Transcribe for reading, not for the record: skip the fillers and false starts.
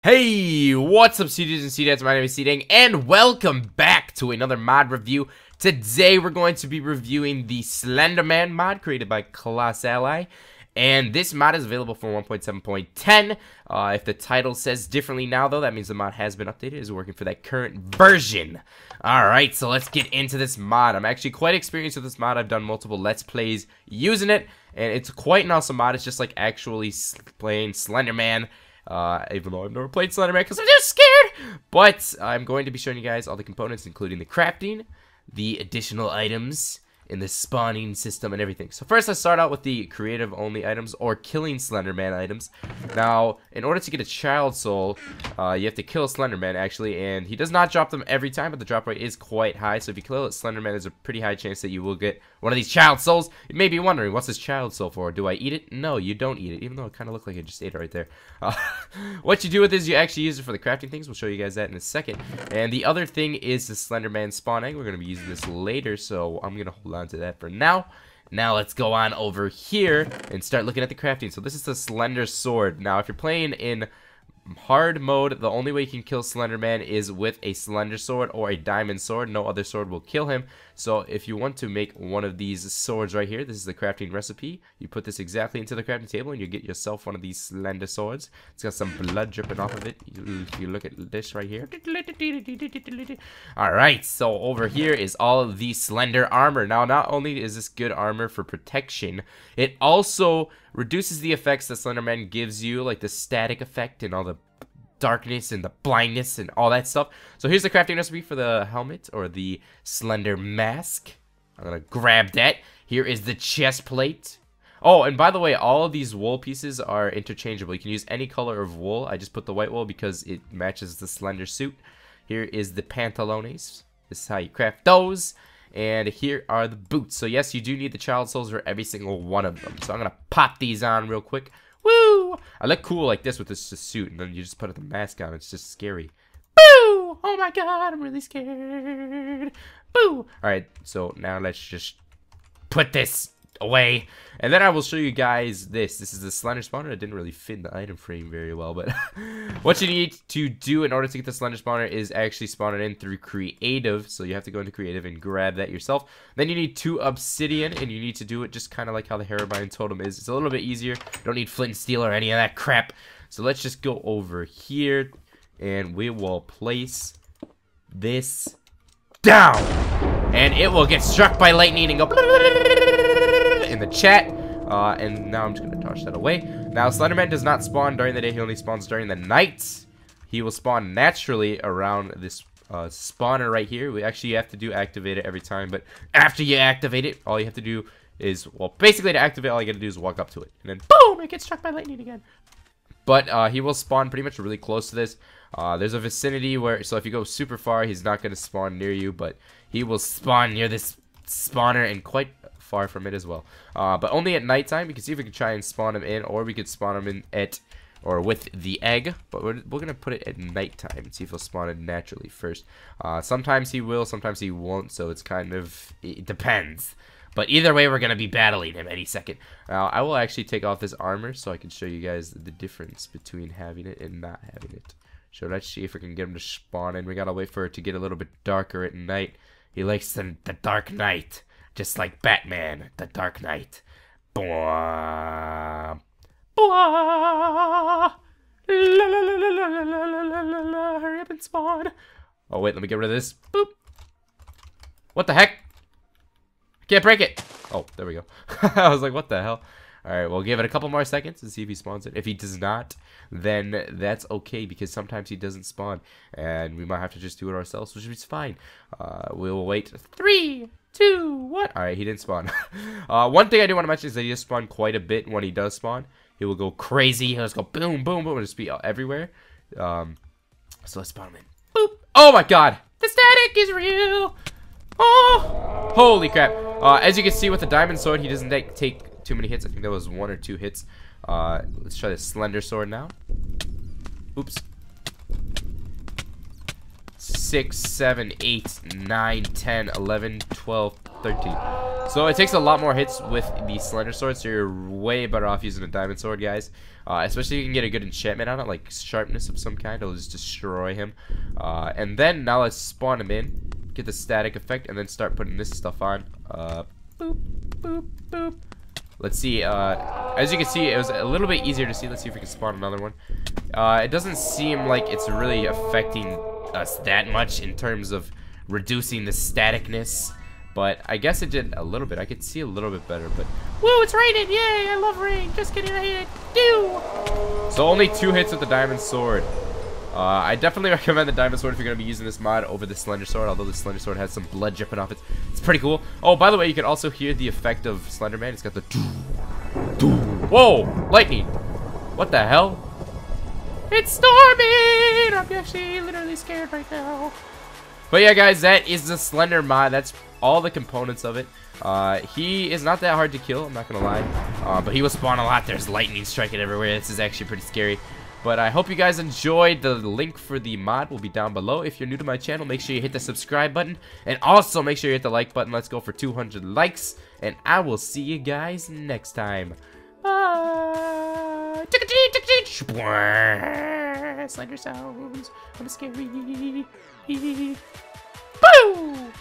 Hey, what's up, SeeDengs and SeeDengs? My name is SeeDeng, and welcome back to another mod review. Today, we're going to be reviewing the Slenderman mod created by Class Ally, and this mod is available for 1.7.10. If the title says differently now, though, that means the mod has been updated. It's working for that current version. Alright, so let's get into this mod. I'm actually quite experienced with this mod. I've done multiple Let's Plays using it, and it's quite an awesome mod. It's just like actually playing Slenderman. Even though I've never played Slenderman because I'm just scared. But I'm going to be showing you guys all the components, including the crafting, the additional items, and the spawning system and everything. So first, let's start out with the creative only items, or killing Slenderman items. Now, in order to get a child soul, you have to kill Slenderman actually, and he does not drop them every time, but the drop rate is quite high. So if you kill Slenderman, there's a pretty high chance that you will get one of these child souls. You may be wondering, what's this child soul for? Do I eat it? No, you don't eat it, even though it kind of looked like I just ate it right there. What you do with this, you actually use it for the crafting things. We'll show you guys that in a second. And the other thing is the Slenderman spawn egg. We're going to be using this later, so I'm going to hold on to that for now. Now let's go on over here and start looking at the crafting. So this is the Slender Sword. Now if you're playing in hard mode, the only way you can kill Slenderman is with a Slender Sword or a Diamond Sword. No other sword will kill him. So if you want to make one of these swords right here, this is the crafting recipe. You put this exactly into the crafting table and you get yourself one of these Slender Swords. It's got some blood dripping off of it. If you look at this right here. Alright, so over here is all of the Slender Armor. Now, not only is this good armor for protection, it also reduces the effects that Slenderman gives you, like the static effect and all the darkness and the blindness and all that stuff. So here's the crafting recipe for the helmet, or the Slender Mask. I'm gonna grab that. Here is the chest plate. Oh, and by the way, all of these wool pieces are interchangeable. You can use any color of wool. I just put the white wool because it matches the Slender suit. Here is the pantalones. This is how you craft those. And here are the boots. So yes, you do need the child souls for every single one of them. So I'm gonna pop these on real quick. Woo! I look cool like this with this suit, and then you just put the mask on. It's just scary. Boo! Oh my god, I'm really scared. Boo! Alright, so now let's just put this away. And then I will show you guys this. This is the Slender Spawner. It didn't really fit in the item frame very well, but what you need to do in order to get the Slender Spawner is actually spawn it in through creative. So you have to go into creative and grab that yourself. Then you need 2 obsidian, and you need to do it just kind of like how the Herobine totem is. It's a little bit easier. You don't need flint and steel or any of that crap. So let's just go over here, and we will place this down, and it will get struck by lightning and go in the chat. And now I'm just gonna toss that away. Now Slenderman does not spawn during the day. He only spawns during the night. He will spawn naturally around this spawner right here. We actually have to activate it every time, but after you activate it, all you have to do is, well, basically to activate, all you gotta do is walk up to it, and then boom, it gets struck by lightning again. But he will spawn pretty much really close to this. There's a vicinity where, so if you go super far, he's not going to spawn near you, but he will spawn near this spawner and quite far from it as well. But only at nighttime. You can see if we can try and spawn him in, or we could spawn him in at, or with the egg. But we're going to put it at nighttime and see if he'll spawn in naturally first. Sometimes he will, sometimes he won't, so it's kind of, it depends. But either way, we're going to be battling him any second. Now, I will actually take off this armor so I can show you guys the difference between having it and not having it. So let's see if we can get him to spawn in. We got to wait for it to get a little bit darker at night. He likes the dark night, just like Batman, the Dark Knight. Blah, blah, la, la, la, la, la, la, la, la, la. Hurry up and spawn. Oh, wait, let me get rid of this. Boop. What the heck? Can't break it. Oh, there we go. I was like, what the hell? Alright, we'll give it a couple more seconds and see if he spawns it. If he does not, then that's okay, because sometimes he doesn't spawn, and we might have to just do it ourselves, which is fine. We'll wait. 3, 2, 1. Alright, he didn't spawn. One thing I do want to mention is that he does spawn quite a bit. When he does spawn, he will go crazy. He'll just go boom, boom, boom, and just be everywhere. So let's spawn him in. Boop. Oh my god. The static is real. Oh, holy crap. As you can see with the Diamond Sword, he doesn't take too many hits. I think that was 1 or 2 hits. Let's try the Slender Sword now. Oops. 6, 7, 8, 9, 10, 11, 12, 13. So it takes a lot more hits with the Slender Sword, so you're way better off using a Diamond Sword, guys. Especially if you can get a good enchantment on it, like sharpness of some kind. It'll just destroy him. And then now let's spawn him in, get the static effect, and then start putting this stuff on. Boop, boop, boop. Let's see. As you can see, it was a little bit easier to see. Let's see if we can spawn another one. It doesn't seem like it's really affecting us that much in terms of reducing the staticness. But I guess it did a little bit. I could see a little bit better, but... Woo, it's raining! Yay, I love rain! Just kidding, I hate it! Do! So only 2 hits with the Diamond Sword. I definitely recommend the Diamond Sword if you're going to be using this mod over the Slender Sword, although the Slender Sword has some blood dripping off it. It's pretty cool. Oh, by the way, you can also hear the effect of Slenderman. It's got the... Whoa! Lightning! What the hell? It's storming! I'm actually literally scared right now. But yeah, guys, that is the Slender mod. That's all the components of it. He is not that hard to kill, I'm not gonna lie. But he will spawn a lot. There's lightning striking everywhere. This is actually pretty scary. But I hope you guys enjoyed. The link for the mod will be down below. If you're new to my channel, make sure you hit the subscribe button. And also make sure you hit the like button. Let's go for 200 likes. And I will see you guys next time. Bye. Slender sounds. I'm scary. Boo!